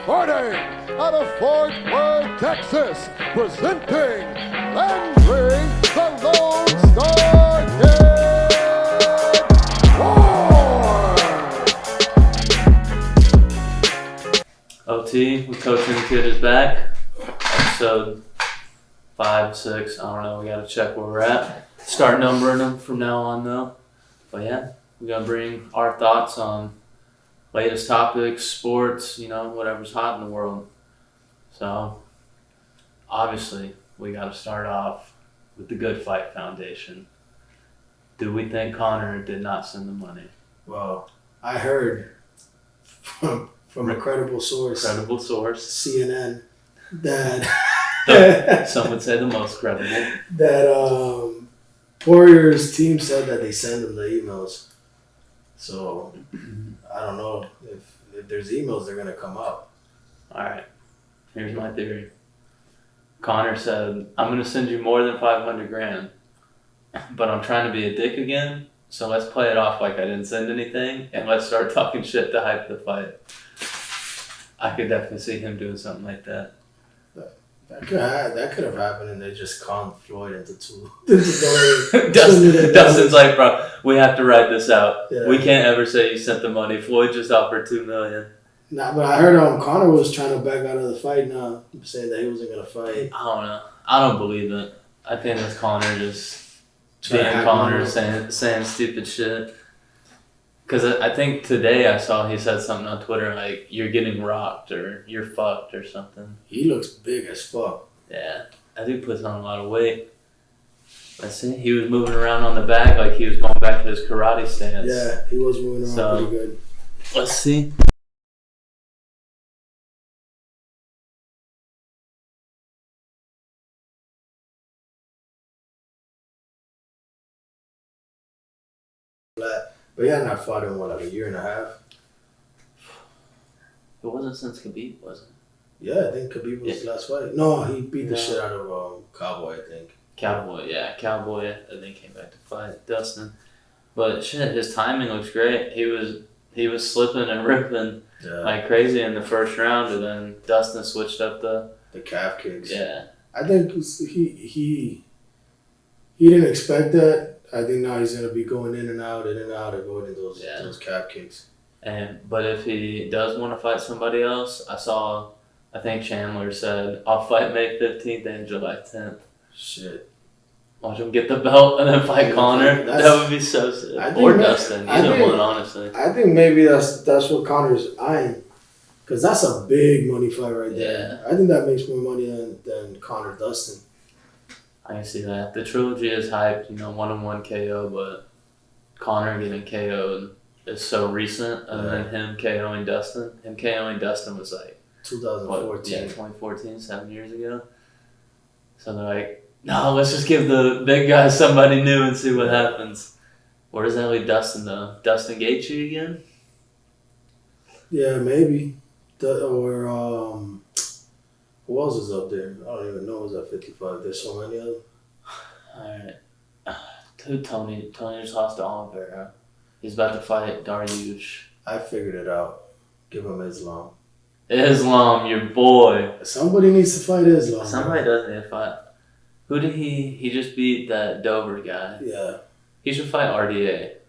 Fighting out of Fort Worth, Texas, presenting Landry, the Lone Star Kid Ward. OT with Coach and the Kid is back. Episode 5, 6, I don't know, we gotta check where we're at. Start numbering them from now on though. But yeah, we're gonna bring our thoughts on latest topics, sports, whatever's hot in the world. So, obviously, we gotta start off with the Good Fight Foundation. Do we think Conor did not send the money? Well, I heard from a credible source, CNN, that some would say the most credible, that Warriors team said that they send them the emails. So I don't know if there's emails, they're gonna come up. All right, here's my theory. Conor said, "I'm gonna send you more than $500,000, but I'm trying to be a dick again. So let's play it off like I didn't send anything, and let's start talking shit to hype the fight." I could definitely see him doing something like that. That could have happened, and they just conned Floyd into two. Dustin's like, bro, we have to write this out. Yeah. We can't ever say you sent the money. Floyd just offered $2 million. Nah, but I heard Conor was trying to back out of the fight now, saying that he wasn't gonna fight. I don't know. I don't believe it. I think that's Conor just being Conor, saying stupid shit. Because I think today I saw he said something on Twitter like, "You're getting rocked" or "You're fucked" or something. He looks big as fuck. Yeah, I think he puts on a lot of weight. Let's see. He was moving around on the bag like he was going back to his karate stance. Yeah, he was moving around pretty good. Let's see. But he had not fought in, like a year and a half? It wasn't since Khabib, was it? Yeah, I think Khabib was his last fight. No, he beat the shit out of Cowboy, I think. Cowboy, and then came back to fight Dustin. But shit, his timing looks great. He was slipping and ripping like crazy in the first round, and then Dustin switched up the calf kicks. Yeah. I think he didn't expect that. I think now he's gonna be going in and out, avoiding those calf kicks. But if he does want to fight somebody else, I think Chandler said, "I'll fight May 15th and July 10th." Shit. Watch him get the belt and then fight Conor. That would be so sick. Or Dustin, either one, honestly. I think maybe that's what Conor's eyeing, because that's a big money fight right there. Yeah. I think that makes more money than Conor Dustin. I can see that. The trilogy is hyped, 1-on-1 KO, but Conor getting KO'd is so recent, and then him KOing Dustin. Him KOing Dustin was like 2014. 2014, 7 years ago. So they're like, no, let's just give the big guy somebody new and see what happens. Where does that leave Dustin, though? Dustin Gaethje again? Yeah, maybe. Who else is up there? I don't even know who's at 55. There's so many of them. Alright. Tony just lost to Oliveira. He's about to fight Dariush. I figured it out. Give him Islam. Islam, your boy. Somebody needs to fight Islam. Somebody does need to fight. Who did he just beat that Dover guy? Yeah. He should fight RDA.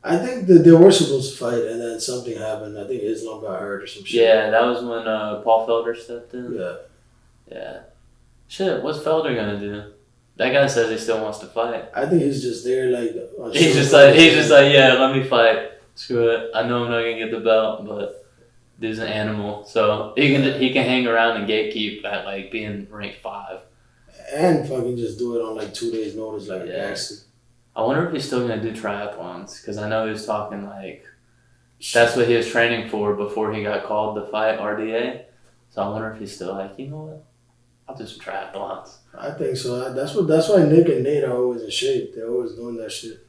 I think that they were supposed to fight, and then something happened. I think Islam got hurt or some shit. Yeah, that was when Paul Felder stepped in. Yeah. Yeah. Shit, what's Felder gonna do? That guy says he still wants to fight. I think he's just there like... He's just like, yeah, let me fight. Screw it. I know I'm not gonna get the belt, but dude's an animal. So he can hang around and gatekeep at like being ranked 5. And fucking just do it on like 2 days notice like a gangster. I wonder if he's still gonna do triathlons, because I know he was talking like that's what he was training for before he got called to fight RDA. So I wonder if he's still like, you know what? I'll do some triathlons. I think so. That's why Nick and Nate are always in shape. They're always doing that shit.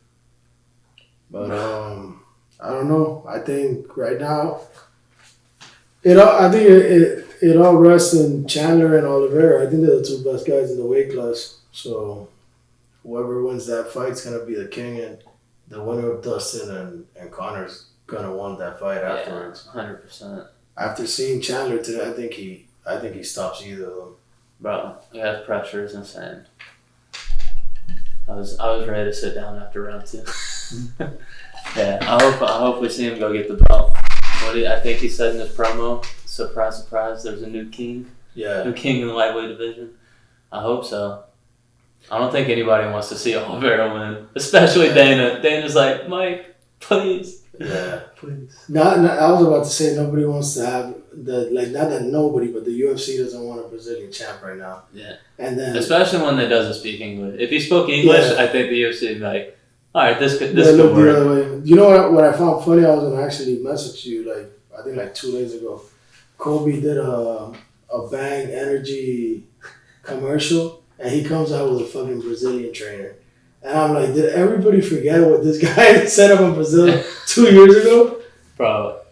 But I don't know. I think right now, it all rests in Chandler and Oliveira. I think they're the two best guys in the weight class. So whoever wins that fight's gonna be the king, and the winner of Dustin and Conor's gonna want that fight afterwards. 100%. after seeing Chandler today, I think he stops either of them. Bro, yeah, the pressure is insane. I was ready to sit down after round 2. Yeah, I hope we see him go get the belt. I think he said in his promo, surprise, surprise, there's a new king. Yeah. New king in the lightweight division. I hope so. I don't think anybody wants to see Oliveira win, especially Dana. Dana's like, Mike, please. Yeah. Please. I was about to say nobody wants to have not that nobody, but the UFC doesn't want a Brazilian champ right now. Yeah. And then especially one that doesn't speak English. If he spoke English, I think the UFC would be like, all right, this could look work. The other way. You know what I found funny? I was gonna actually message you I think 2 days ago. Kobe did a Bang Energy commercial, and he comes out with a fucking Brazilian trainer. And I'm like, did everybody forget what this guy set up in Brazil 2 years ago? Bro,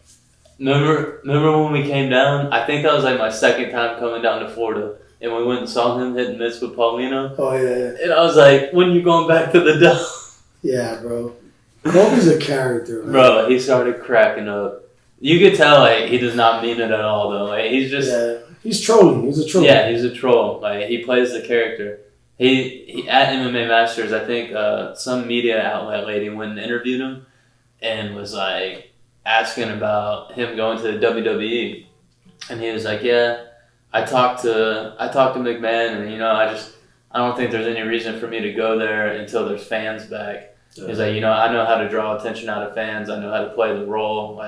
remember when we came down? I think that was like my second time coming down to Florida, and we went and saw him hit and miss with Paulino. Oh yeah. And I was like, when you going back to the dome? Yeah, bro. Kobe's a character, man. Bro, he started cracking up. You could tell he does not mean it at all though. He's just he's trolling. He's a troll. Yeah, he's a troll. He plays the character. He at MMA Masters, I think some media outlet lady went and interviewed him and was like asking about him going to the WWE, and he was like, "Yeah, I talked to McMahon, and I don't think there's any reason for me to go there until there's fans back." Yeah. He's like, I know how to draw attention out of fans. I know how to play the role.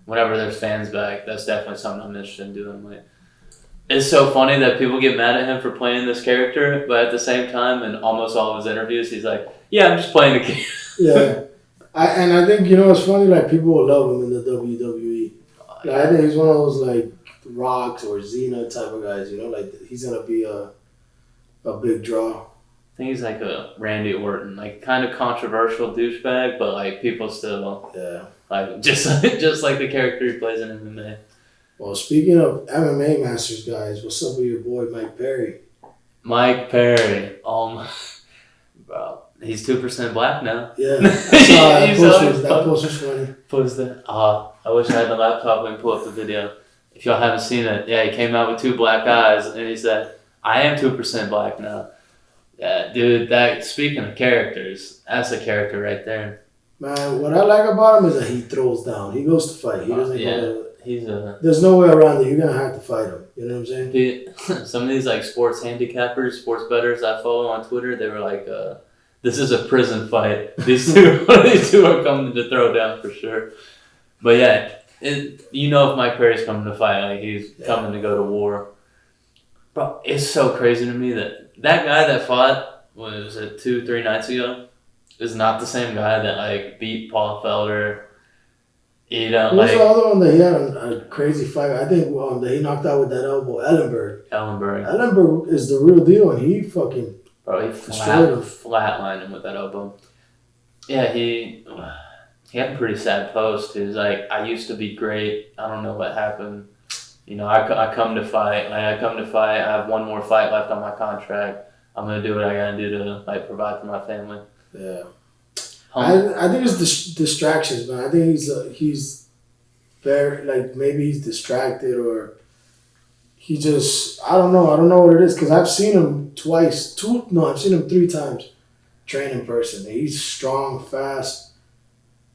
Whenever there's fans back, that's definitely something I'm interested in doing. It's so funny that people get mad at him for playing this character, but at the same time, in almost all of his interviews, he's like, "Yeah, I'm just playing the character." Yeah, I think it's funny. People will love him in the WWE. I think he's one of those Rocks or Xena type of guys. He's gonna be a big draw. I think he's like a Randy Orton, kind of controversial douchebag, but people still just like the character he plays in MMA. Well, speaking of MMA Masters guys, what's up with your boy Mike Perry? Mike Perry, bro, he's 2% black now. Yeah, that post was funny. I wish I had the laptop and pull up the video. If y'all haven't seen it, he came out with 2 black eyes, and he said, "I am 2% black now." Yeah, dude, speaking of characters, that's a character right there. Man, what I like about him is that he throws down. He goes to fight. He doesn't go to... There's no way around it. You're going to have to fight him. You know what I'm saying? Some of these sports handicappers, sports bettors I follow on Twitter, they were like, this is a prison fight. These two are coming to throw down for sure. But yeah, if Mike Perry's coming to fight, he's coming to go to war. Bro, it's so crazy to me that guy that fought, was it 2-3 nights ago, is not the same guy that beat Paul Felder. Who's the other one that he had a crazy fight? I think that he knocked out with that elbow, Ellenberg. Ellenberg is the real deal, and he fucking flatlined him with that elbow. Yeah, he had a pretty sad post. He was like, "I used to be great. I don't know what happened. I come to fight. I have one more fight left on my contract. I'm gonna do what I gotta do to provide for my family." Yeah, I think it's distractions, man. I think he's very maybe he's distracted or he just I don't know what it is because I've seen him I've seen him 3 times train in person. He's strong, fast.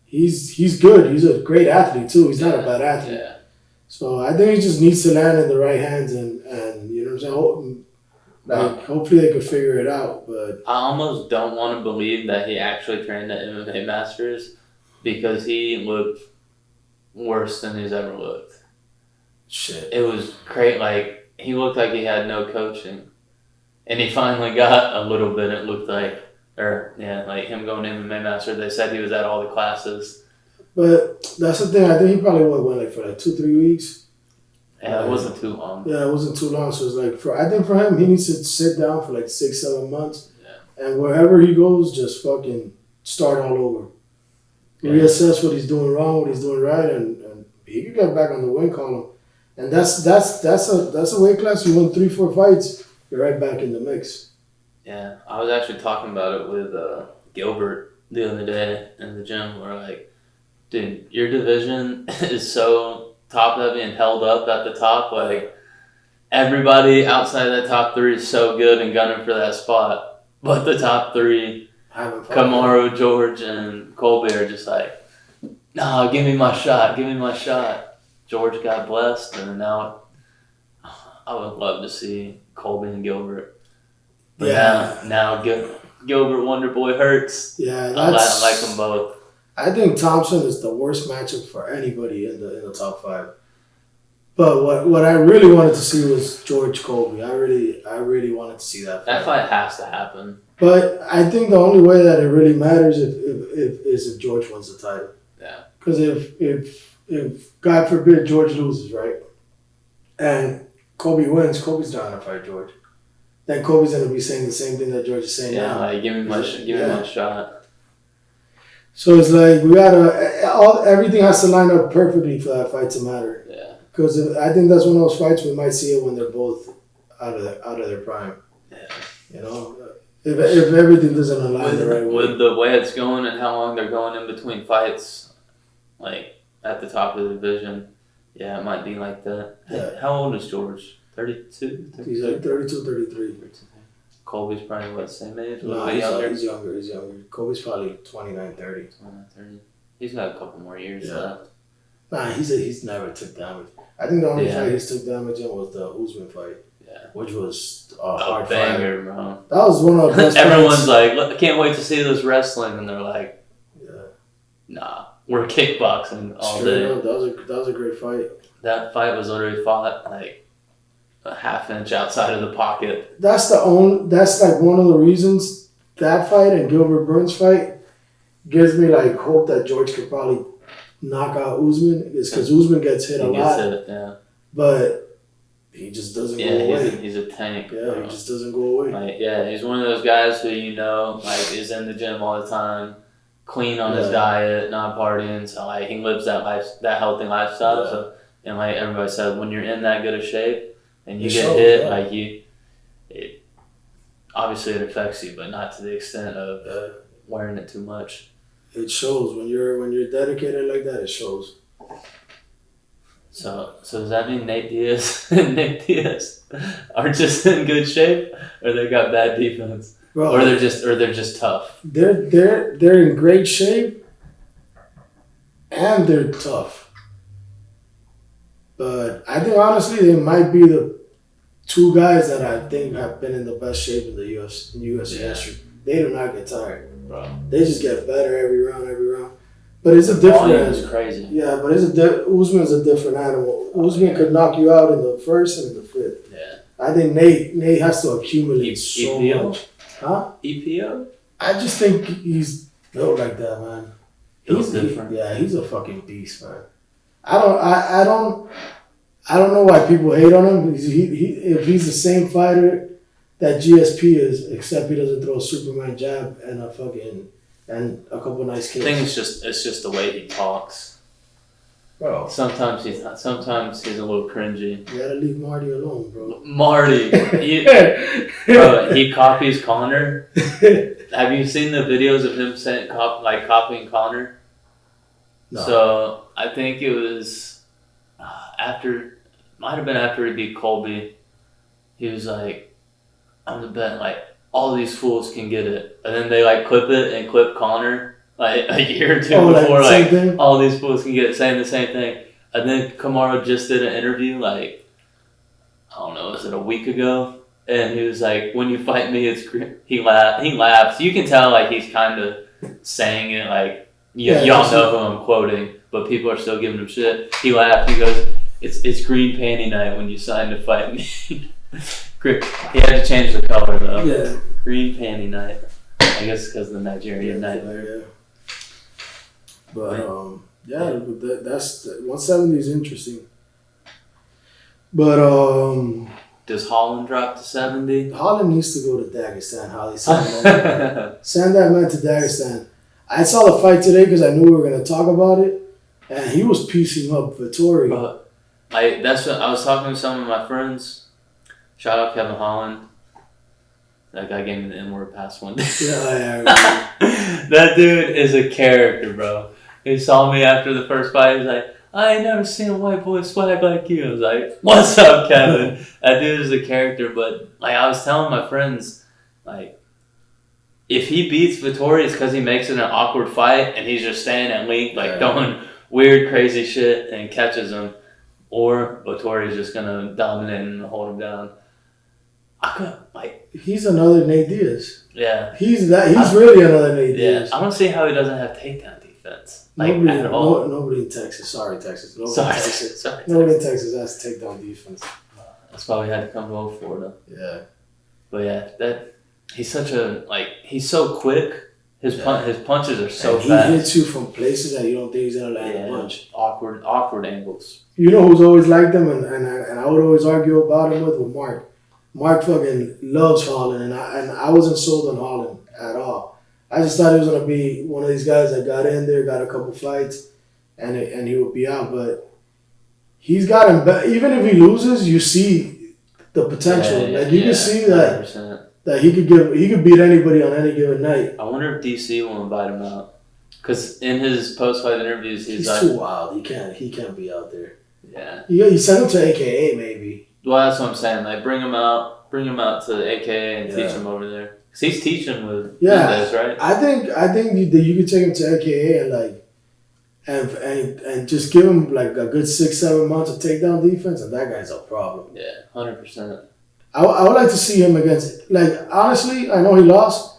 He's good. He's a great athlete too. He's not a bad athlete. Yeah. So I think he just needs to land in the right hands and you know what I'm saying? Hopefully they could figure it out. But I almost don't want to believe that he actually trained at MMA Masters because he looked worse than he's ever looked. Shit. It was great. He looked like he had no coaching. And he finally got a little bit, it looked like. Him going to MMA Masters. They said he was at all the classes. But that's the thing. I think he probably went for 2-3 weeks. Yeah, it wasn't too long. Yeah, it wasn't too long. So it's I think for him, he needs to sit down for 6-7 months. Yeah. And wherever he goes, just fucking start all over. Yeah. Reassess what he's doing wrong, what he's doing right, and he can get back on the win column. And that's a weight class. You win 3-4 fights, you're right back in the mix. Yeah, I was actually talking about it with Gilbert the other day in the gym. We're like, dude, your division is so top heavy and held up at the top. Like, everybody outside that top 3 is so good and gunning for that spot. But the top 3, Kamaru, George, and Colby, are just like, no, give me my shot. Give me my shot. George got blessed, and now I would love to see Colby and Gilbert. But now Gilbert Wonderboy hurts. Yeah, I like them both. I think Thompson is the worst matchup for anybody in the top 5. But what I really wanted to see was George Colby. I really wanted to see that fight. That fight has to happen. But I think the only way that it really matters is if George wins the title. Yeah. Because if God forbid George loses, right, and Colby wins, Colby's not gonna fight George. Then Colby's gonna be saying the same thing that George is saying now. Like, give me my shot. So it's like we gotta everything has to line up perfectly for that fight to matter. Yeah. Because I think that's one of those fights we might see it when they're both out of their prime. Yeah. You know, if everything doesn't align the right way. With the way it's going and how long they're going in between fights, like at the top of the division, yeah, it might be like that. Yeah. How old is George? 32? He's like 32, 33. Colby's probably what, same age? No, he's younger. Colby's probably 29, 30. 29, 30. He's got a couple more years left. Nah, he's never took damage. I think the only fight he's took damage in was the Usman fight. Yeah. Which was a hard banger, fight. bro. That was one of the best Everyone's fights. like, I can't wait to see this wrestling, and they're like, nah, we're kickboxing all day. Up, that was a great fight. That fight was literally fought like a half inch outside of the pocket. That's like one of the reasons that fight and Gilbert Burns fight gives me like hope that George could probably knock out Usman, is because Usman gets hit a lot. But he just doesn't go away. He's a tank. Yeah, he just doesn't go away. Like, he's one of those guys who like is in the gym all the time, clean on his diet, not partying. So like he lives that healthy lifestyle. So, and like everybody said, when you're in that good of shape and you get hit, like obviously it affects you, but not to the extent of wearing it too much. It shows when you're dedicated like that. It shows. So does that mean Nate Diaz and Nick Diaz are just in good shape, or they got bad defense, or they're just tough? They're in great shape, and they're tough. But I think honestly they might be the 2 guys that I think have been in the best shape in the UFC history. They do not get tired, bro. They just get better every round. But it's a different animal. It's crazy. Yeah, but Usman's a different animal. Usman could knock you out in the first and in the 5th. Yeah. I think Nate has to accumulate so much. Huh? EPO? I just think he's built like that, man. He's different. He's a fucking beast, man. I don't know why people hate on him. If he's the same fighter that GSP is, except he doesn't throw a Superman jab and a couple nice kicks. I think it's just the way he talks. Bro. Sometimes he's a little cringy. You gotta leave Marty alone, bro. Marty, he copies Connor. Have you seen the videos of him copying Connor? No. So I think it was might have been after he beat Colby. He was like, I'm the bet, like, all these fools can get it. And then they clip it and clip Connor like a year or two before, all these fools can get it, saying the same thing. And then Kamaru just did an interview I don't know, was it a week ago? And he was like, when you fight me, he laughs. You can tell he's kind of saying it y'all know who I'm quoting, but people are still giving him shit. He laughed. He goes, it's green panty night when you signed to fight me. He had to change the color though. Yeah. Green panty night. I guess because of the Nigerian night. Yeah. But that's 170 is interesting. But does Holland drop to 70? Holland needs to go to Dagestan. Holly, send that man to Dagestan. I saw the fight today because I knew we were going to talk about it, and he was piecing up Vettori. That's what I was talking to some of my friends. Shout out Kevin Holland. That guy gave me the N-word pass one day. Yeah. That dude is a character, bro. He saw me after the first fight. He's like, I ain't never seen a white boy swag like you. I was like, what's up, Kevin? That dude is a character, but like I was telling my friends, like, if he beats Vittori, it's because he makes it an awkward fight and he's just staying at length, like doing weird, crazy shit and catches him. Or Vittori's just gonna dominate and hold him down. I could like. He's another Nate Diaz. Yeah. He's really another Nate Diaz. I don't see how he doesn't have takedown defense. Like at all. Nobody in Texas. Sorry, Texas. Sorry, nobody in Texas has takedown defense. That's why we had to come to Florida. Yeah. But yeah, he's such a he's so quick. His punches are so and fast. He hits you from places that you don't think he's gonna land a punch. Awkward angles. You know who's always liked him, and I would always argue about him with Mark. Mark fucking loves Holland, and I wasn't sold on Holland at all. I just thought he was gonna be one of these guys that got in there, got a couple fights, and he would be out. But he's got him. Even if he loses, you see the potential. You can see that 100%. That he could beat anybody on any given night. I wonder if DC will invite him out, because in his post-fight interviews, he's like, too wild. He can't be out there. Yeah. You send him to AKA maybe. Well, that's what I'm saying. Like bring him out to AKA and teach him over there. Cause he's teaching with Mendez, right? I think that you could take him to AKA and just give him like a good 6-7 months of takedown defense, and that guy's a problem. Yeah, 100%. I would like to see him against, like, honestly, I know he lost,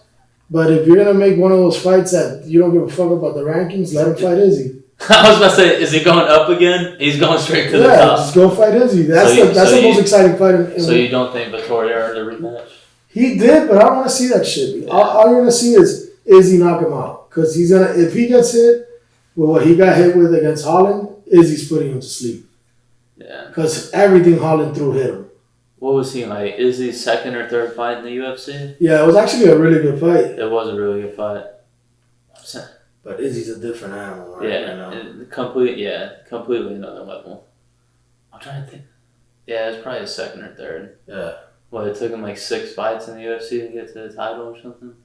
but if you're going to make one of those fights that you don't give a fuck about the rankings, let him fight Izzy. I was about to say, is he going up again? He's going straight to the top. Yeah, just go fight Izzy. That's the most exciting fight. So you don't think Vittori earned a rematch? He did, but I don't want to see that shit. Yeah. All you're going to see is Izzy knock him out. Because if he gets hit with what he got hit with against Holland, Izzy's putting him to sleep. Yeah. Because everything Holland threw hit him. What was he like? Izzy's second or third fight in the UFC? Yeah, it was actually a really good fight. It was a really good fight. But Izzy's a different animal, right? Completely another level. I'm trying to think. Yeah, it's probably his second or third. Yeah. Well, it took him like 6 fights in the UFC to get to the title or something?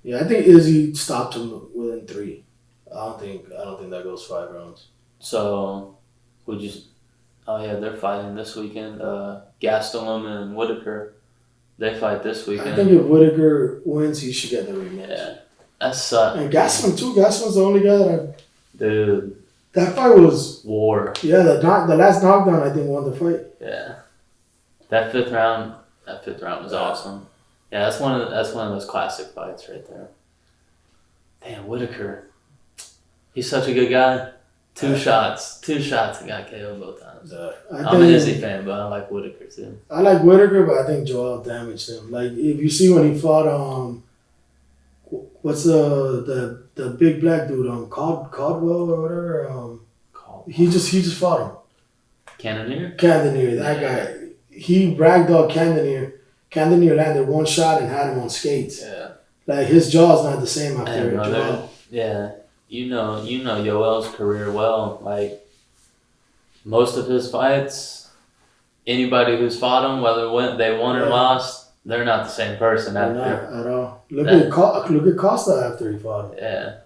Yeah, I think Izzy stopped him within 3. I don't think that goes 5 rounds. So, would you... Oh, yeah, they're fighting this weekend. Gastelum and Whitaker, they fight this weekend. I think if Whitaker wins, he should get the rematch. Yeah. That sucks. And Gastelum, too. Gastelum's the only guy that Dude. That fight was... War. Yeah, the last knockdown, I think, won the fight. Yeah. That fifth round was awesome. Yeah, that's one of those classic fights right there. Damn, Whitaker. He's such a good guy. Two shots and got KO'd both times. I'm an Izzy fan, but I like Whitaker too. I like Whitaker, but I think Joel damaged him. Like if you see when he fought, what's the big black dude Caldwell or whatever? He just fought him. Cannonier, that guy. He ragdolled Cannonier. Cannonier landed one shot and had him on skates. Yeah. Like his jaw's not the same after Joel. Yeah. You know Yoel's career well. Like, most of his fights, anybody who's fought him, whether they won or lost, they're not the same person after. Not at all. Look at Costa after he fought him. Yeah.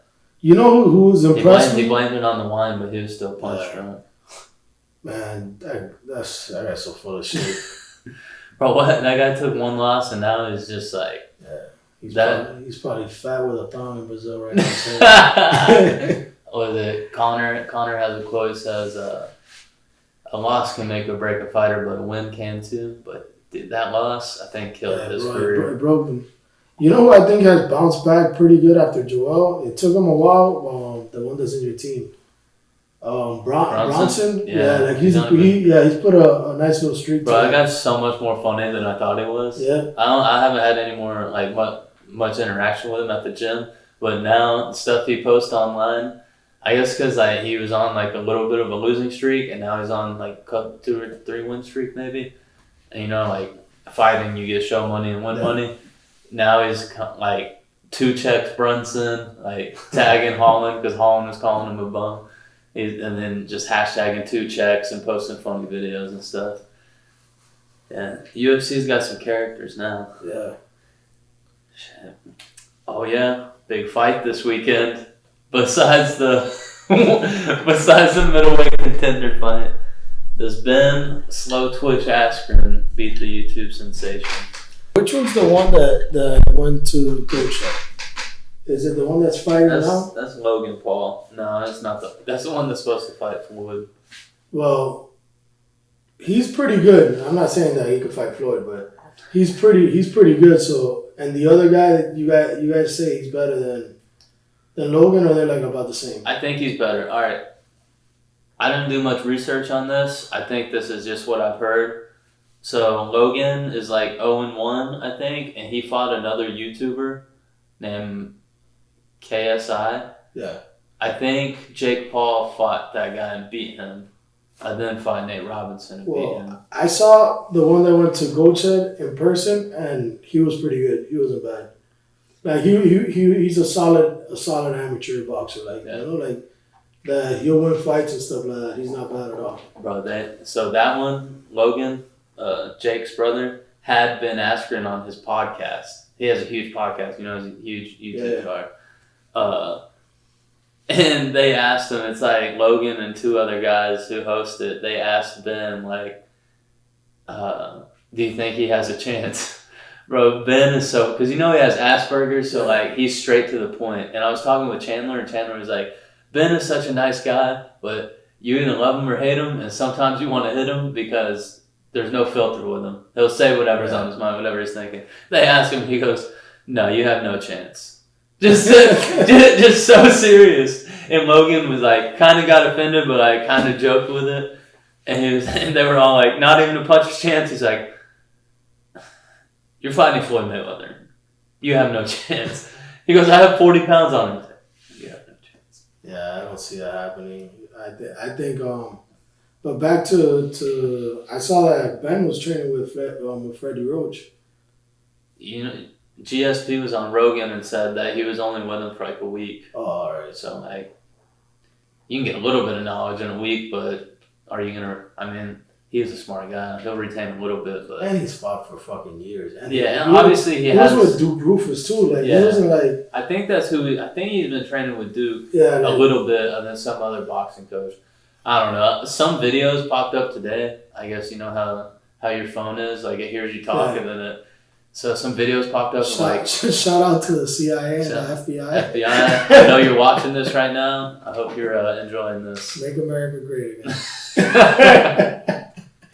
You know who was impressed? He blamed it on the wine, but he was still punch drunk. Man, that guy's so full of shit. Bro, what? That guy took one loss, and now he's just like... Yeah. He's probably fat with a thong in Brazil right now. What is it? Connor has a quote that says, a loss can make or break a fighter, but a win can too. But that loss, I think, killed his career. It broke him. You know who I think has bounced back pretty good after Joel? It took him a while. The one that's in your team. Bronson? Yeah, he's put a nice little streak. Bro, that guy's so much more funny than I thought he was. Yeah. I haven't had any more much interaction with him at the gym, but now the stuff he posts online, I guess because he was on like a little bit of a losing streak, and now he's on like a 2 or 3 win streak maybe. And like fighting, you get show money and win money. Now he's like 2 checks Brunson, like tagging Holland because Holland is calling him a bum. And then just hashtagging 2 checks and posting funny videos and stuff. Yeah, UFC's got some characters now. Yeah. Shit. Oh yeah, big fight this weekend. Besides the Besides the middleweight contender fight, does Ben Slow Twitch Askren beat the YouTube sensation? Which one's the one that went to coach? Is it the one that's fighting now? That's Logan Paul. No, that's not that's the one that's supposed to fight Floyd. Well, he's pretty good. I'm not saying that he could fight Floyd, but he's pretty good. So, and the other guy that you guys say he's better than Logan, or they're like about the same? I think he's better. All right. I didn't do much research on this. I think this is just what I've heard. So Logan is like 0-1, I think, and he fought another YouTuber named KSI. Yeah. I think Jake Paul fought that guy and beat him. I then fought Nate Robinson and beat him. I saw the one that went to Goatshed in person, and he was pretty good. He wasn't bad. Like he's a solid amateur boxer. Like yeah. you know, like that he'll win fights and stuff like that. He's not bad at all. Bro, so that one, Logan, Jake's brother, had Ben Askren on his podcast. He has a huge podcast. You know, he's a huge YouTube star. And they asked him, it's like Logan and two other guys who host it, they asked Ben, like, do you think he has a chance? Bro, Ben is so, because you know he has Asperger's, so like he's straight to the point. And I was talking with Chandler, and Chandler was like, Ben is such a nice guy, but you either love him or hate him, and sometimes you want to hit him because there's no filter with him. He'll say whatever's on his mind, whatever he's thinking. They ask him, he goes, no, you have no chance. Just so serious. And Logan was like, kind of got offended, but I kind of joked with it. And they were all like, not even a puncher's chance. He's like, you're fighting Floyd Mayweather. You have no chance. He goes, I have 40 pounds on him. You have no chance. Yeah, I don't see that happening. I think, but back to I saw that Ben was training with Freddie Roach. You know, GSP was on Rogan and said that he was only with him for like a week. Oh, all right. So, like, you can get a little bit of knowledge in a week, but are you going to, I mean, he's a smart guy. He'll retain a little bit, but. And he's fought for fucking years. And and obviously he has. He was with Duke Rufus too. Like, he wasn't like. I think that's I think he's been training with Duke a little bit, and then some other boxing coach. I don't know. Some videos popped up today. I guess you know how your phone is. Like, it hears you talk, and then so some videos popped up. Shout out to the CIA and the FBI. FBI, I know you're watching this right now. I hope you're enjoying this. Make America great again.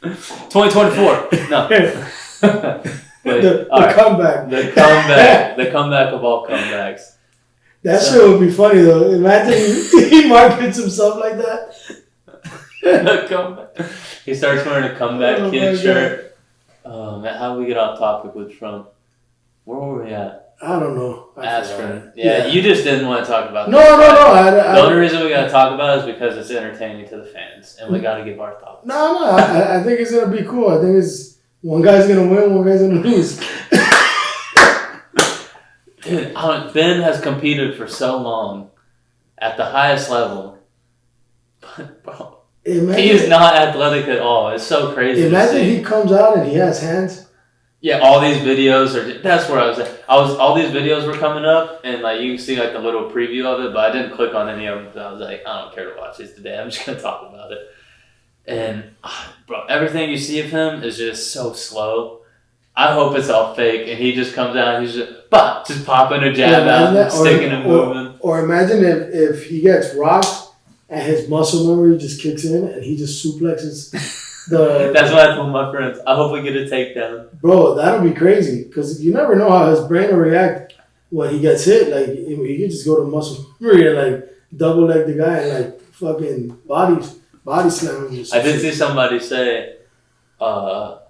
2024. No. The comeback. The comeback of all comebacks. That shit would be funny though. Imagine he markets himself like that. The comeback. He starts wearing a comeback kid shirt. Oh man, how did we get off topic with Trump? Where were we at? I don't know. Askren. Yeah, you just didn't want to talk about No. The only reason we got to talk about it is because it's entertaining to the fans, and we got to give our thoughts. No. I think it's gonna be cool. I think it's one guy's gonna win, one guy's gonna lose. Dude, Ben has competed for so long at the highest level, but bro. He is not athletic at all. It's so crazy. Imagine he comes out and he has hands. Yeah, all these videos are. That's where I was at. All these videos were coming up, and like you can see like the little preview of it, but I didn't click on any of them because I was like, I don't care to watch this today. I'm just gonna talk about it. And bro, everything you see of him is just so slow. I hope it's all fake, and he just comes out and he's just popping a jab out, sticking and moving. Or imagine if he gets rocked. And his muscle memory just kicks in, and he just suplexes the. That's what I told my friends. I hope we get a takedown. Bro, that'll be crazy because you never know how his brain will react when he gets hit. Like he could just go to muscle memory and like double leg the guy and like fucking body slam him. I did see somebody say, they're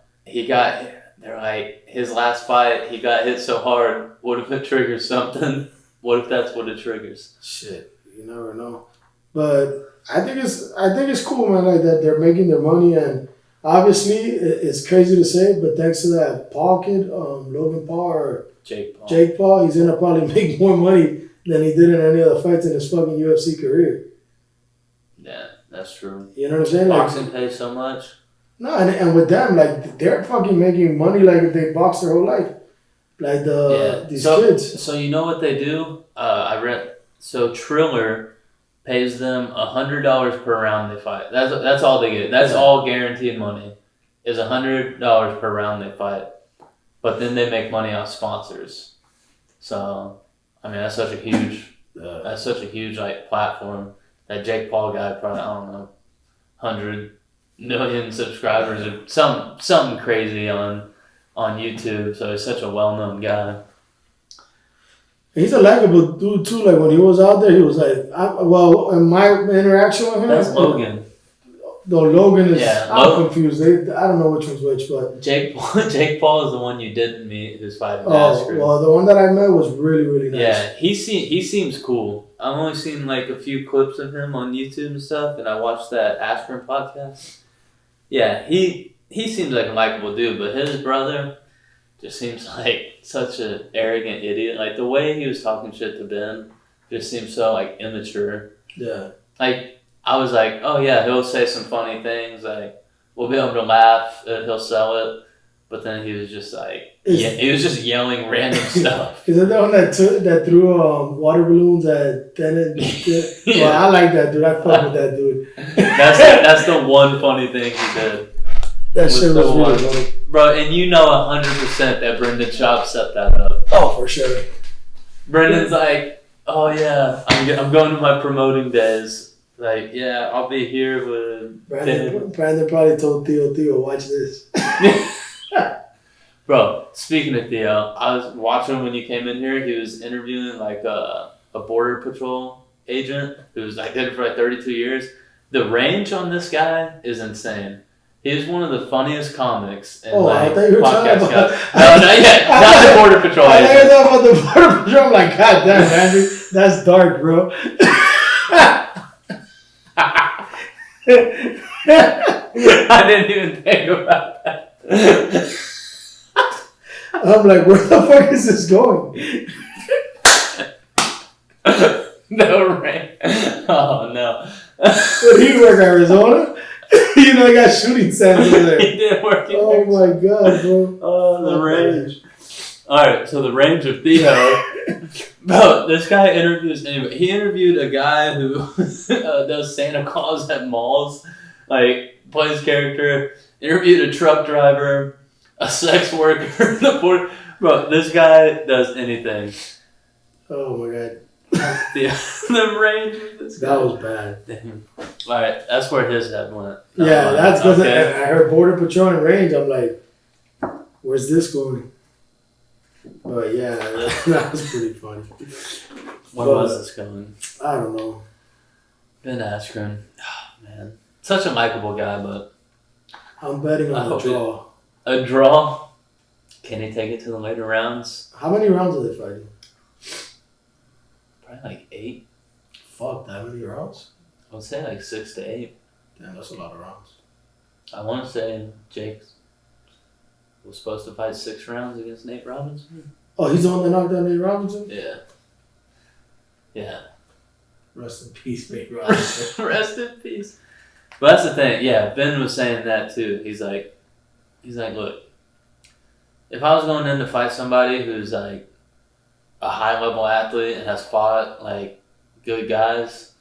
like his last fight he got hit so hard. What if it triggers something? What if that's what it triggers? Shit, you never know. But I think it's cool, man. Like that they're making their money, and obviously it's crazy to say, but thanks to that Paul kid, Logan Paul or Jake Paul, he's gonna probably make more money than he did in any other fights in his fucking UFC career. Yeah, that's true. You know what I'm saying? Boxing pays so much. No, and with them, like they're fucking making money like if they box their whole life, like these kids. So you know what they do? I read. So Triller. pays them $100 per round they fight. That's all they get. That's all guaranteed money. Is $100 per round they fight. But then they make money off sponsors. So, I mean, that's such a huge like platform. That Jake Paul guy probably, I don't know, 100 million subscribers or something crazy on YouTube. So he's such a well-known guy. He's a likable dude too. Like when he was out there, he was like, in my interaction with him, That's Logan. Though Logan is, Yeah, I'm confused. I don't know which one's which, but Jake Paul is the one you didn't meet who's fighting Askren. Well, the one that I met was really, really nice. Yeah, he seems cool. I've only seen like a few clips of him on YouTube and stuff, and I watched that Askren podcast. Yeah, he seems like a likable dude, but his brother just seems like such an arrogant idiot. Like the way he was talking shit to Ben just seems so like immature. Yeah. Like I was like, oh yeah, he'll say some funny things. Like we'll be able to laugh. He'll sell it. But then he was just like, he was just yelling random stuff. Is it the one that threw water balloons at Tenet? Yeah. Well, I like that dude. I fuck with that dude. That's the one funny thing he did. That shit was really funny. Bro, and you know 100% that Brendan Schaub set that up. Oh, for sure. Brendan's like, oh yeah, I'm going to my promoting days. Like, yeah, I'll be here with Brandon probably told Theo, watch this. Bro, speaking of Theo, I was watching when you came in here. He was interviewing like a border patrol agent who's like did it for like 32 years. The range on this guy is insane. He's one of the funniest comics in like podcast guys. No, not yet. Not the border patrol agent. I thought about the border patrol. I'm like, God damn, Landry, that's dark, bro. I didn't even think about that. I'm like, where the fuck is this going? No rain. Oh no. Did he work Arizona? You know, he got shooting sands over there. He did work in Oh my god, bro. Oh, the range. Alright, so the range of Theo. Bro, this guy interviews anyway. He interviewed a guy who does Santa Claus at malls, like plays character. Interviewed a truck driver, a sex worker, the border. Bro, this guy does anything. Oh my god. The range of this guy. That was bad. Damn. Alright, that's where his head went. Yeah, that's because okay. I heard Border Patrol and range. I'm like, where's this going? But yeah, that was pretty funny. Where was this going? I don't know. Ben Askren. Oh, man. Such a likable guy, but I'm betting on a draw. A draw? Can he take it to the later rounds? How many rounds are they fighting? Probably like 8. Fuck, that many rounds? I would say like 6 to 8. Damn, that's a lot of rounds. I want to say Jake was supposed to fight 6 rounds against Nate Robinson. Oh, he's the one that knocked out Nate Robinson? Yeah. Yeah. Rest in peace, Nate Robinson. Rest in peace. But that's the thing. Yeah, Ben was saying that too. He's like, look, if I was going in to fight somebody who's like a high level athlete and has fought like good guys,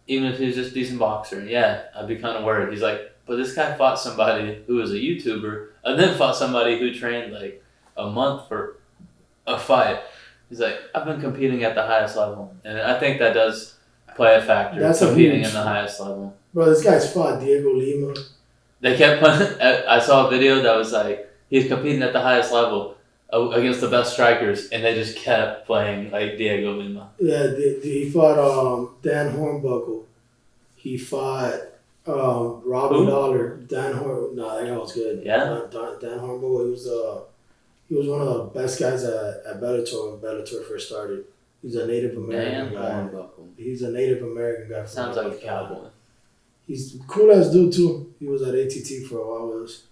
even if he's just a decent boxer, yeah, I'd be kind of worried. He's like, but this guy fought somebody who was a YouTuber and then fought somebody who trained like a month for a fight. He's like, I've been competing at the highest level. And I think that does play a factor. That's competing in the highest level. Bro, this guy's fought Diego Lima. They kept putting, I saw a video that was like, he's competing at the highest level against the best strikers, and they just kept playing like Diego Lima. Yeah, he fought Dan Hornbuckle. He fought Robbie Lawler. Dan Horn. No, that guy was good. Yeah. Dan Hornbuckle. He was one of the best guys at Bellator when Bellator first started. He's a Native American guy. Hornbuckle. He's a Native American guy. Sounds like a cowboy. He's a cool ass dude too. He was at ATT for a while with us.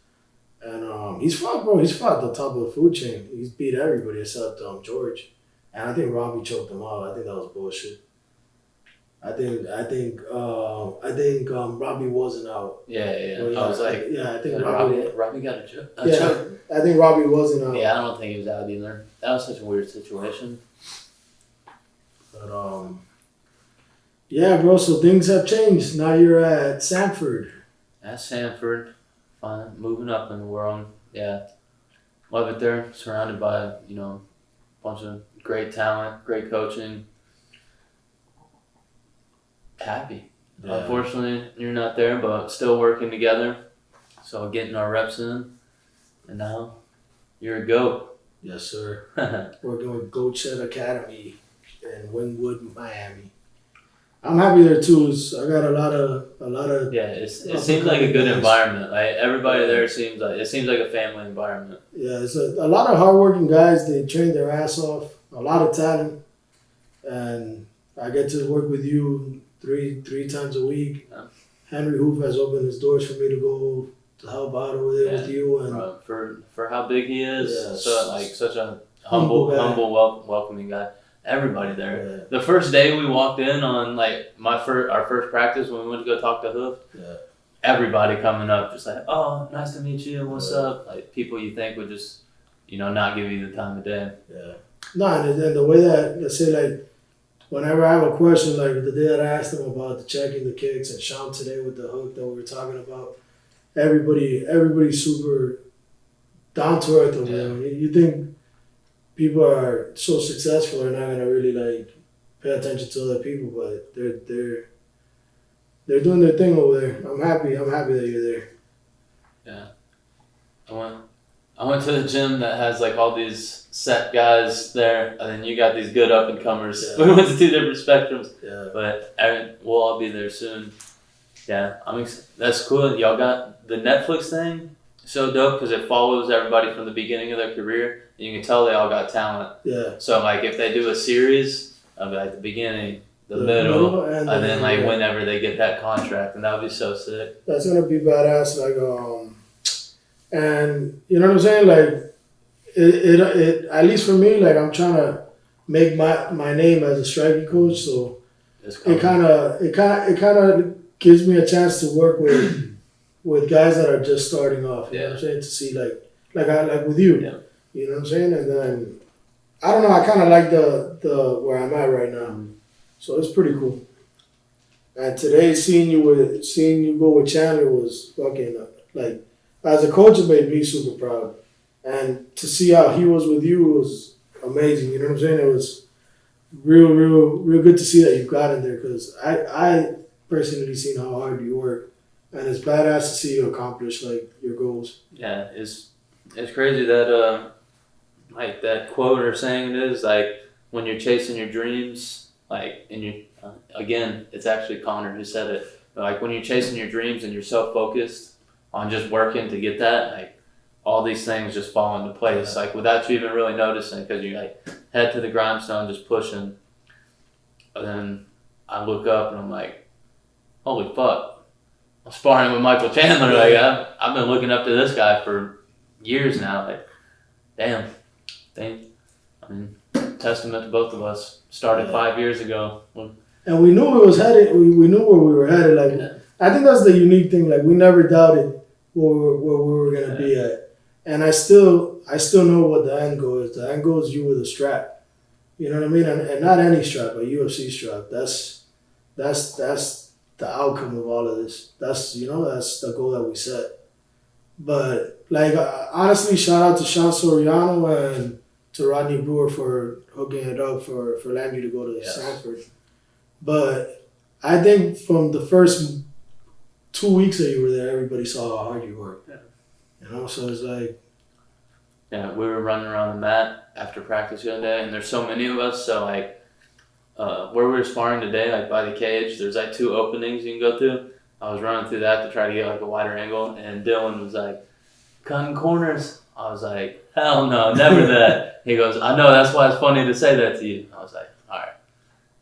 And he's fought the top of the food chain. He's beat everybody except George. And I think Robbie choked him out. I think that was bullshit. I think Robbie wasn't out. Yeah. Well, I was like, I think Robbie got a choke. I think Robbie wasn't out. Yeah, I don't think he was out either. That was such a weird situation. But Yeah, bro. So things have changed. Now you're at Sanford. At Sanford, fine, moving up in the world. Yeah, love it there. Surrounded by a bunch of great talent, great coaching. Happy. Yeah. Unfortunately, you're not there, but still working together. So getting our reps in, and now you're a GOAT. Yes, sir. Working with Goat Shed Academy in Wynwood, Miami. I'm happy there too. I got a lot of. Yeah, it seems like a good environment. Like everybody there seems like a family environment. Yeah, it's a lot of hardworking guys. They train their ass off. A lot of talent, and I get to work with you three times a week. Yeah. Henry Hoof has opened his doors for me to go to help out over there with you, and for how big he is, yes. such a humble, welcoming guy. Everybody there. Yeah. The first day we walked in on like our first practice when we went to go talk to Hoof. Yeah. Everybody coming up just like, oh, nice to meet you. What's up? Like people you think would just, not give you the time of day. Yeah. No, and the way that, let's say, like, whenever I have a question, like the day that I asked them about the checking the kicks and Sean today with the hook that we were talking about, everybody's super down to earth over there. You think people are so successful, they're not gonna really like pay attention to other people, but they're doing their thing over there. I'm happy that you're there. Yeah. I went to the gym that has like all these set guys there, and then you got these good up and comers. Yeah. We went to two different spectrums. Yeah. But we'll all be there soon. Yeah, that's cool. Y'all got the Netflix thing. So dope because it follows everybody from the beginning of their career. You can tell they all got talent. Yeah. So like if they do a series of like the beginning, the middle, and then like whenever they get that contract, and that would be so sick. That's gonna be badass. Like and you know what I'm saying? Like it at least for me, like I'm trying to make my name as a striking coach. So it kind of gives me a chance to work with guys that are just starting off. You know what I'm saying? To see like with you. Yeah. You know what I'm saying? And then I don't know. I kind of like the where I'm at right now. So it's pretty cool. And today, seeing you go with Chandler was fucking like, as a coach, it made me super proud. And to see how he was with you was amazing. You know what I'm saying? It was real good to see that you got in there because I personally seen how hard you work, and it's badass to see you accomplish like your goals. Yeah, it's crazy that like that quote or saying it is like when you're chasing your dreams, like and you again, it's actually Connor who said it. But like when you're chasing your dreams and you're so focused on just working to get that, like all these things just fall into place, like without you even really noticing, because you like head to the grindstone just pushing. And then I look up and I'm like, holy fuck, I'm sparring with Michael Chandler. Like I've been looking up to this guy for years now. Like, damn. I mean, testament to both of us. Started 5 years ago. And we knew it was headed. We knew where we were headed. Like I think that's the unique thing. Like we never doubted where we were gonna be at. And I still know what the end goal is. The end goal is you with a strap. You know what I mean? And not any strap, a UFC strap. That's the outcome of all of this. That's the goal that we set. But like honestly, shout out to Sean Soriano and to Rodney Brewer for hooking it up for Landry to go to Sanford. But I think from the first 2 weeks that you were there, everybody saw how hard you worked. Yeah. You know, so it's like... Yeah, we were running around the mat after practice the other day, and there's so many of us, so like where we were sparring today, like by the cage, there's like 2 openings you can go through. I was running through that to try to get like a wider angle, and Dylan was like, cutting corners. I was like, hell no, never that. He goes, I know, that's why it's funny to say that to you. I was like, all right.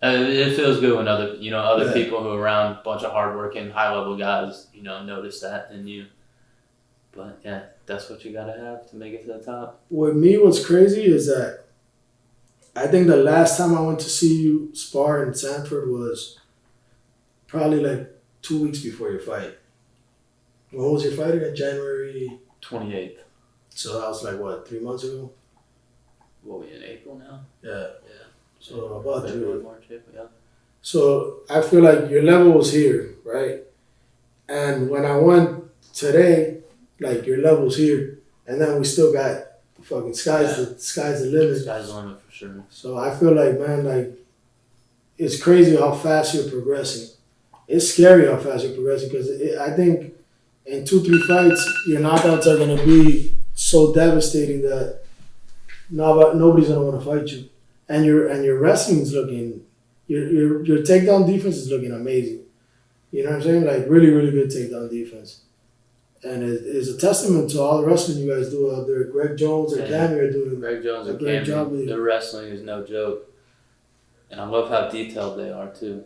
It feels good when other people who are around a bunch of hardworking, high-level guys, notice that in you. But yeah, that's what you gotta have to make it to the top. With me, what's crazy is that I think the last time I went to see you spar in Sanford was probably like 2 weeks before your fight. When was your fight again? January 28th. So that was like what, 3 months ago? What, we in April now? Yeah. So about 3 months. March, April, yeah. So I feel like your level was here, right? And when I went today, like your level's here, and then we still got fucking sky's the limit. Sky's the limit for sure. So I feel like, man, like it's crazy how fast you're progressing. It's scary how fast you're progressing because I think in 2-3 fights your knockouts are gonna be so devastating that nobody's gonna want to fight you, and your wrestling's looking, your takedown defense is looking amazing. You know what I'm saying? Like really, really good takedown defense. And it's a testament to all the wrestling you guys do out there. Greg Jones and Cammy are doing Greg Jones and great job with Cammy. Their wrestling is no joke. And I love how detailed they are too.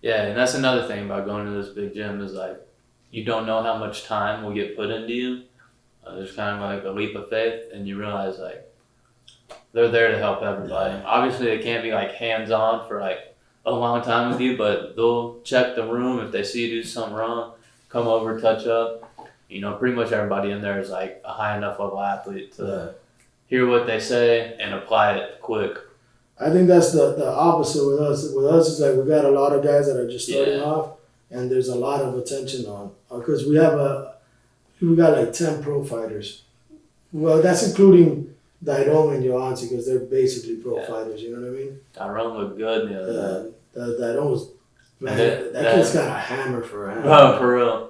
Yeah, and that's another thing about going to this big gym is like, you don't know how much time will get put into you. There's kind of like a leap of faith, and you realize like, they're there to help everybody. Yeah. Obviously, they can't be like hands-on for like a long time with you, but they'll check the room if they see you do something wrong, come over, touch up. You know, pretty much everybody in there is like a high enough level athlete to hear what they say and apply it quick. I think that's the opposite with us. With us, it's like we got a lot of guys that are just starting off, and there's a lot of attention on because we got like 10 pro fighters. Well, that's including Dairon and Johansi because they're basically pro fighters. You know what I mean? Dairon looked good the other day. Dairon was that kid's got a hammer for a hammer. Oh, for real.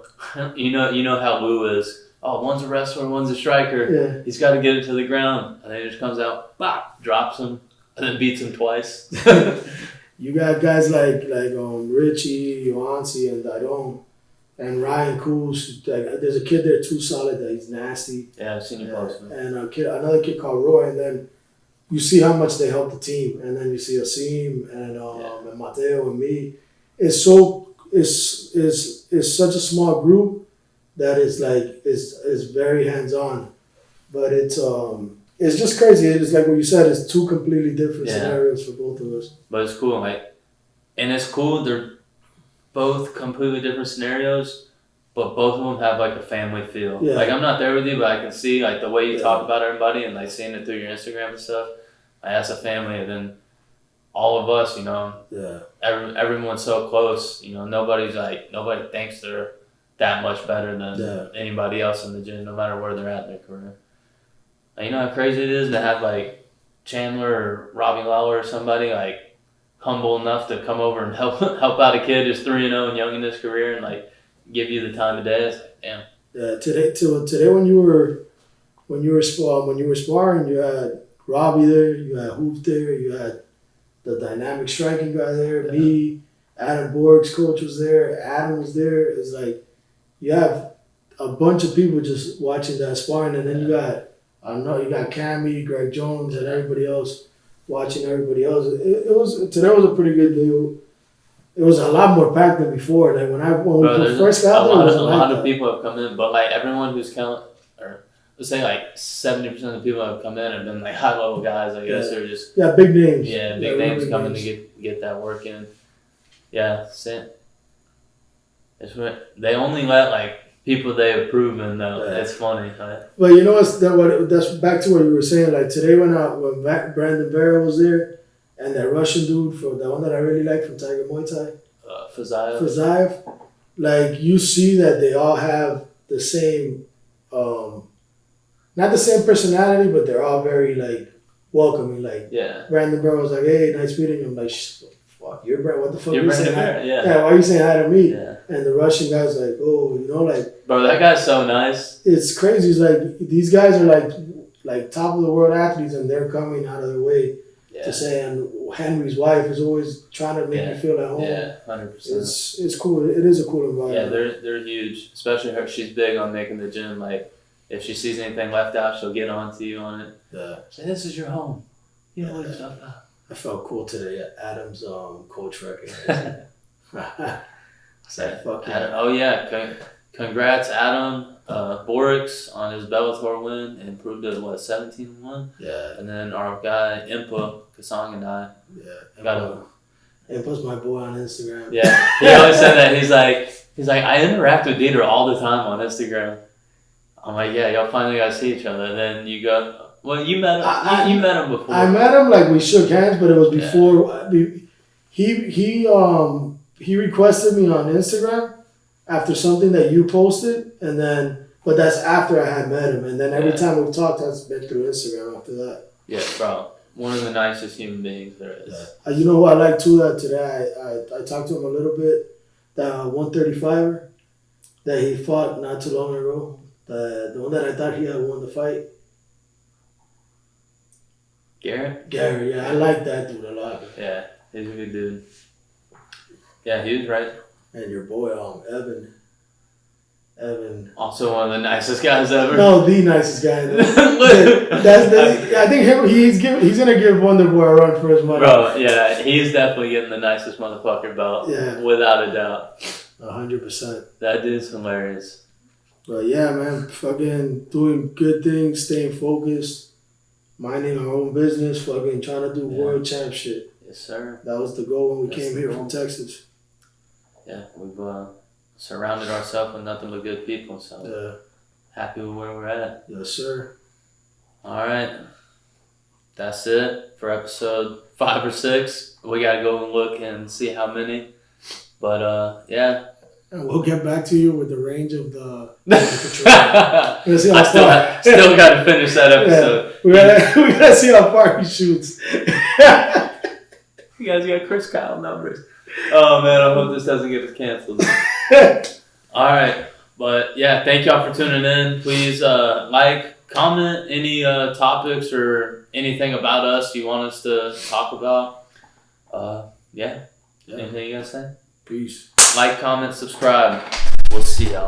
You know how Lou is. Oh, one's a wrestler, one's a striker. Yeah. He's got to get it to the ground, and then he just comes out, bop, drops him, and then beats him twice. You got guys like Richie, Johansi, and Dairon, and Ryan Coos. There's a kid there too solid that he's nasty. Yeah, I've seen you post him. And another kid called Roy, and then you see how much they help the team, and then you see Asim and Mateo and me. It's such a small group that is very hands on, but it's just crazy. It's like what you said. It's two completely different scenarios for both of us. But it's cool, and it's cool. They're both completely different scenarios, but both of them have like a family feel. Yeah. Like I'm not there with you, but I can see like the way you talk about everybody and like seeing it through your Instagram and stuff. Like that's a family, and then all of us, you know. Yeah. Everyone's so close, you know. Nobody thinks they're that much better than anybody else in the gym, no matter where they're at in their career. Like, you know how crazy it is to have like Chandler or Robbie Lawler or somebody like humble enough to come over and help out a kid who's 3-0 and young in his career and like give you the time of day. It's like, damn. Yeah. Today when you were sparring, you had Robbie there, you had Hoof there, you had the dynamic striking guy there, me, Adam Borg's coach was there, Adam was there. It's like you have a bunch of people just watching that sparring, and then you got Cammy, Greg Jones, and everybody else watching everybody else. Today was a pretty good day. It was a lot more packed than before. Like when we first got there, a lot of people have come in, but like everyone who's let's say like 70% of the people that have come in have been like high level guys. I guess they're just big names. Yeah, big names coming to get that work in. Yeah, they only let like people they have proven though. Yeah. It's funny. Right? But you know that's back to what you were saying. Like today when Brandon Vera was there, and that Russian dude for the one that I really like from Tiger Muay Thai, Fazayev. Like you see that they all have the same. Not the same personality, but they're all very like welcoming. Like Brandon Burrow was like, "Hey, nice meeting you." I'm like, "Fuck, you're Brandon. What the fuck? You're Brandon Burrow, yeah. Why are you saying hi to me?" Yeah. And the Russian guy's like, "Oh, you know, like." Bro, that guy's so nice. It's crazy. It's like these guys are like top of the world athletes, and they're coming out of their way to say. And Henry's wife is always trying to make me feel at home. Yeah, 100%. It's cool. It is a cool environment. Yeah, they're huge. Especially her. She's big on making the gym like. If she sees anything left out, she'll get on to you on it. Yeah. Say, this is your home. You know, leave stuff out. I felt cool today at Adam's coach record. I said, fuck yeah. Adam, oh, yeah. Congrats, Adam Borix on his Bellator win. Improved to, 17-1? Yeah. And then our guy, Impa, Kasong and I. Yeah. Impa's my boy on Instagram. Yeah. He always said that. He's like, I interact with Dieter all the time on Instagram. I'm like, yeah, y'all finally got to see each other. And then you go, well, you met him. You met him before. I met him, like, we shook hands, but it was before. He requested me on Instagram after something that you posted, and then but that's after I had met him, and then every time we've talked, has been through Instagram after that. Yeah, bro. One of the nicest human beings there is. You know who I like too? That today I talked to him a little bit. That 135er that he fought not too long ago. The one that I thought he had won the fight. Garrett? Yeah, I like that dude a lot. Yeah, he's a good dude. Yeah, he was right. And your boy, Evan. Also one of the nicest guys ever. No, the nicest guy. I think he's gonna give Wonder Boy a run for his money. Bro, yeah, he's definitely getting the nicest motherfucker belt. Yeah. Without a doubt. 100%. That dude's hilarious. But yeah, man, fucking doing good things, staying focused, minding our own business, fucking trying to do world champ shit. Yes, sir. That was the goal when we That's came the here goal. from Texas. Yeah, we've surrounded ourselves with nothing but good people, so happy with where we're at. Yes, sir. All right. That's it for episode 5 or 6. We got to go and look and see how many. But, yeah. And we'll get back to you with the range of the I We'll see how far. still got to finish that episode. Yeah, we gotta see how far he shoots. You guys got Chris Kyle numbers. Oh, man, I hope this doesn't get us canceled. All right. But, yeah, thank y'all for tuning in. Please comment any topics or anything about us you want us to talk about. Yeah. Anything you guys say? Peace. Like, comment, subscribe. We'll see y'all.